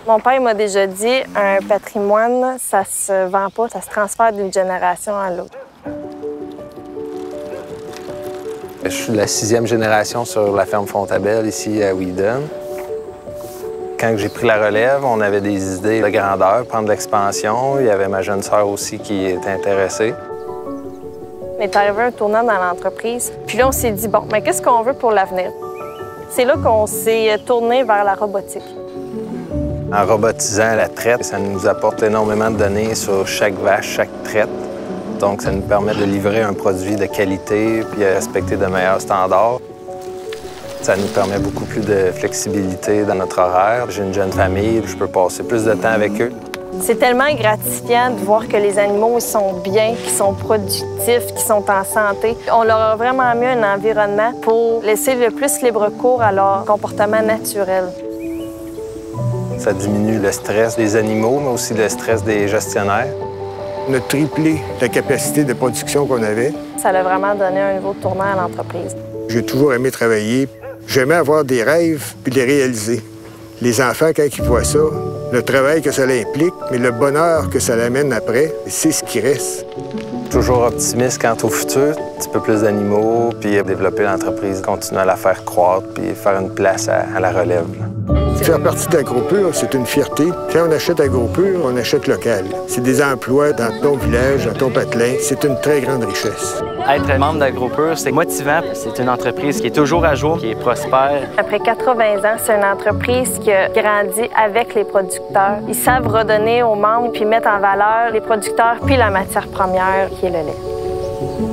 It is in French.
Mon père m'a déjà dit, un patrimoine, ça se vend pas, ça se transfère d'une génération à l'autre. Je suis de la 6e génération sur la ferme Fontabelle, ici à Weedon. Quand j'ai pris la relève, on avait des idées de grandeur, prendre de l'expansion. Il y avait ma jeune sœur aussi qui était intéressée. On est arrivé à un tournant dans l'entreprise. Puis là, on s'est dit, bon, mais qu'est-ce qu'on veut pour l'avenir? C'est là qu'on s'est tourné vers la robotique. En robotisant la traite, ça nous apporte énormément de données sur chaque vache, chaque traite. Donc, ça nous permet de livrer un produit de qualité puis respecter de meilleurs standards. Ça nous permet beaucoup plus de flexibilité dans notre horaire. J'ai une jeune famille, je peux passer plus de temps avec eux. C'est tellement gratifiant de voir que les animaux ils sont bien, qu'ils sont productifs, qu'ils sont en santé. On leur a vraiment mis un environnement pour laisser le plus libre cours à leur comportement naturel. Ça diminue le stress des animaux, mais aussi le stress des gestionnaires. On a triplé la capacité de production qu'on avait. Ça a vraiment donné un nouveau tournant à l'entreprise. J'ai toujours aimé travailler. J'aimais avoir des rêves puis les réaliser. Les enfants, quand ils voient ça, le travail que ça implique, mais le bonheur que ça l'amène après, c'est ce qui reste. Toujours optimiste quant au futur, un petit peu plus d'animaux, puis développer l'entreprise, continuer à la faire croître, puis faire une place à la relève. Faire partie d'AgroPur, c'est une fierté. Quand on achète AgroPur, on achète local. C'est des emplois dans ton village, dans ton patelin. C'est une très grande richesse. Être membre d'AgroPur, c'est motivant. C'est une entreprise qui est toujours à jour, qui est prospère. Après 80 ans, c'est une entreprise qui a grandi avec les producteurs. Ils savent redonner aux membres puis mettre en valeur les producteurs puis la matière première qui est le lait.